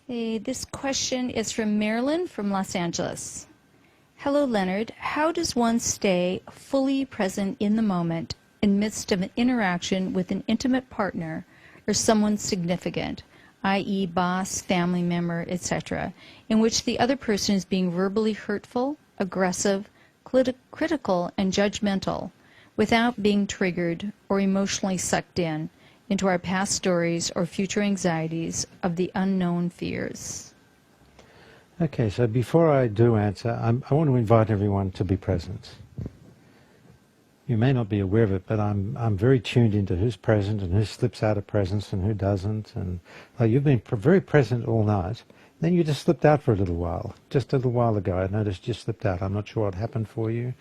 Hey, this question is from Marilyn from Los Angeles. Hello, Leonard. How does one stay fully present in the moment in midst of an interaction with an intimate partner or someone significant, i.e. boss, family member, etc., in which the other person is being verbally hurtful, aggressive, critical, and judgmental, without being triggered or emotionally sucked into our past stories or future anxieties of the unknown fears? Okay, so before I do answer, I want to invite everyone to be present. You may not be aware of it, but I'm very tuned into who's present and who slips out of presence and who doesn't. And you've been very present all night. Then you just slipped out for a little while. Just a little while ago, I noticed you slipped out. I'm not sure what happened for you.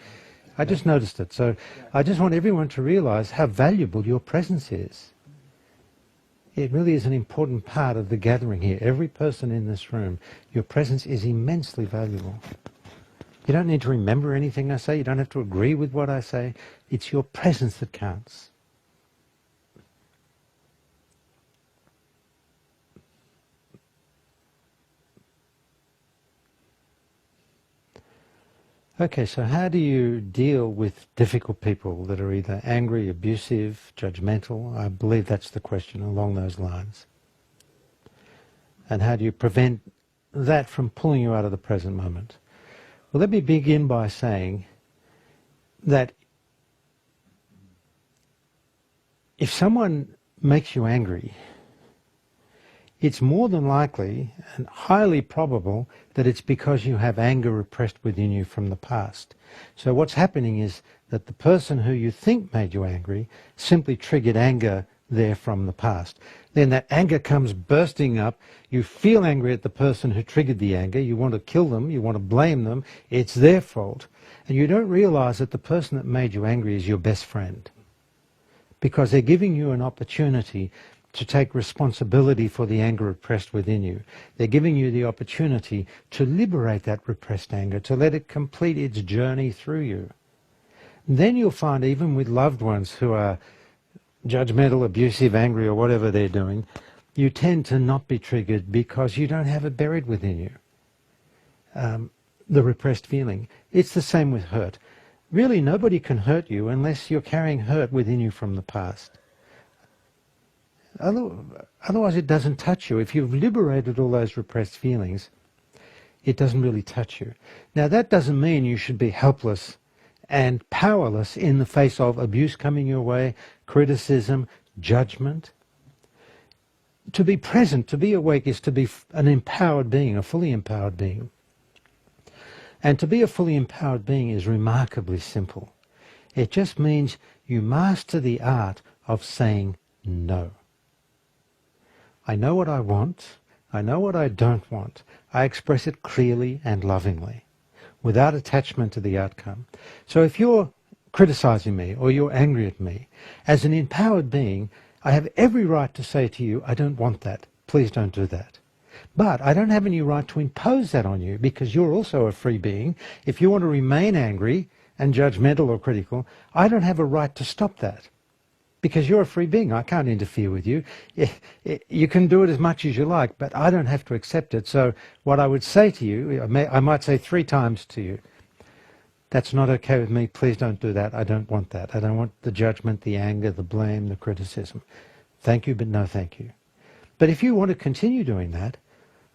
I just noticed it. So I just want everyone to realize how valuable your presence is. It really is an important part of the gathering here. Every person in this room, your presence is immensely valuable. You don't need to remember anything I say. You don't have to agree with what I say. It's your presence that counts. Okay, so how do you deal with difficult people that are either angry, abusive, judgmental? I believe that's the question along those lines. And how do you prevent that from pulling you out of the present moment? Well, let me begin by saying that if someone makes you angry, it's more than likely and highly probable that it's because you have anger repressed within you from the past. So what's happening is that the person who you think made you angry simply triggered anger there from the past. Then that anger comes bursting up. You feel angry at the person who triggered the anger. You want to kill them. You want to blame them. It's their fault. And you don't realize that the person that made you angry is your best friend, because they're giving you an opportunity to take responsibility for the anger repressed within you. They're giving you the opportunity to liberate that repressed anger, to let it complete its journey through you. And then you'll find, even with loved ones who are judgmental, abusive, angry, or whatever they're doing, you tend to not be triggered because you don't have it buried within you, the repressed feeling. It's the same with hurt. Really, nobody can hurt you unless you're carrying hurt within you from the past. Otherwise it doesn't touch you. If you've liberated all those repressed feelings, it doesn't really touch you. Now that doesn't mean you should be helpless and powerless in the face of abuse coming your way, criticism, judgment. To be present, to be awake, is to be an empowered being, a fully empowered being. And to be a fully empowered being is remarkably simple. It just means you master the art of saying no. I know what I want. I know what I don't want. I express it clearly and lovingly, without attachment to the outcome. So if you're criticizing me or you're angry at me, as an empowered being, I have every right to say to you, I don't want that. Please don't do that. But I don't have any right to impose that on you, because you're also a free being. If you want to remain angry and judgmental or critical, I don't have a right to stop that, because you're a free being. I can't interfere with you. You can do it as much as you like, but I don't have to accept it. So what I would say to you, I might say 3 times to you, that's not okay with me. Please don't do that. I don't want that. I don't want the judgment, the anger, the blame, the criticism. Thank you, but no thank you. But if you want to continue doing that,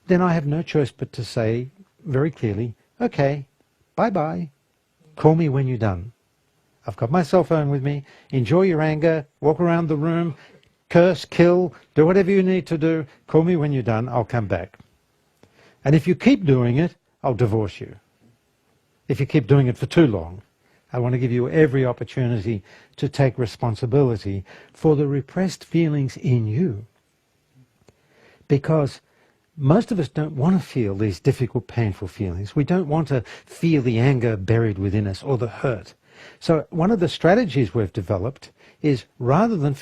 then I have no choice but to say very clearly, okay, bye-bye. Call me when you're done. I've got my cell phone with me. Enjoy your anger. Walk around the room. Curse, kill, do whatever you need to do. Call me when you're done. I'll come back. And if you keep doing it, I'll divorce you. If you keep doing it for too long. I want to give you every opportunity to take responsibility for the repressed feelings in you. Because most of us don't want to feel these difficult, painful feelings. We don't want to feel the anger buried within us or the hurt. So one of the strategies we've developed is, rather than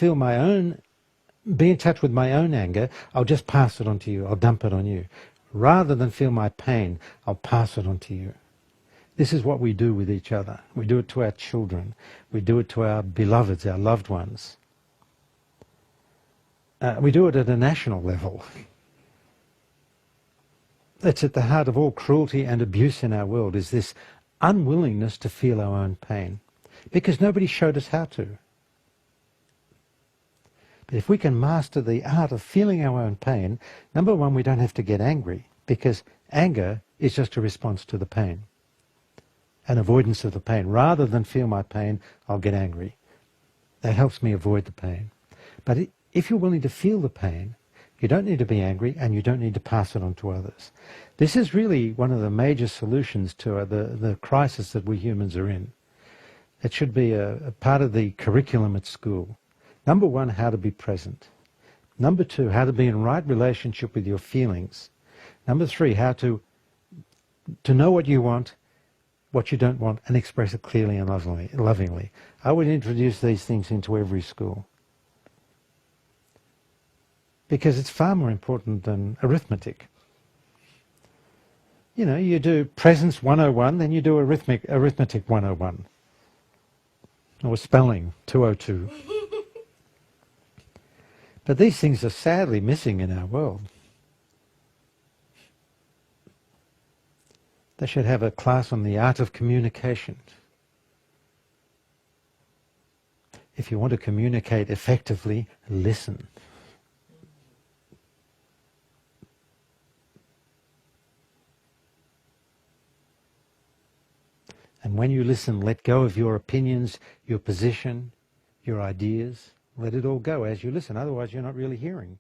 be in touch with my own anger, I'll just pass it on to you. I'll dump it on you. Rather than feel my pain, I'll pass it on to you. This is what we do with each other. We do it to our children. We do it to our beloveds, our loved ones. We do it at a national level. that's at the heart of all cruelty and abuse in our world, is this unwillingness to feel our own pain, because nobody showed us how to. But if we can master the art of feeling our own pain, number one, we don't have to get angry, because anger is just a response to the pain, an avoidance of the pain. Rather than feel my pain, I'll get angry. That helps me avoid the pain. But if you're willing to feel the pain, you don't need to be angry, and you don't need to pass it on to others. This is really one of the major solutions to the crisis that we humans are in. It should be a part of the curriculum at school. Number one, how to be present. Number two, how to be in right relationship with your feelings. Number three, how to know what you want, what you don't want, and express it clearly and lovingly. I would introduce these things into every school, because it's far more important than arithmetic. You know, you do presence 101, then you do arithmetic 101. Or spelling 202. But these things are sadly missing in our world. They should have a class on the art of communication. If you want to communicate effectively, listen. And when you listen, let go of your opinions, your position, your ideas. Let it all go as you listen. Otherwise, you're not really hearing.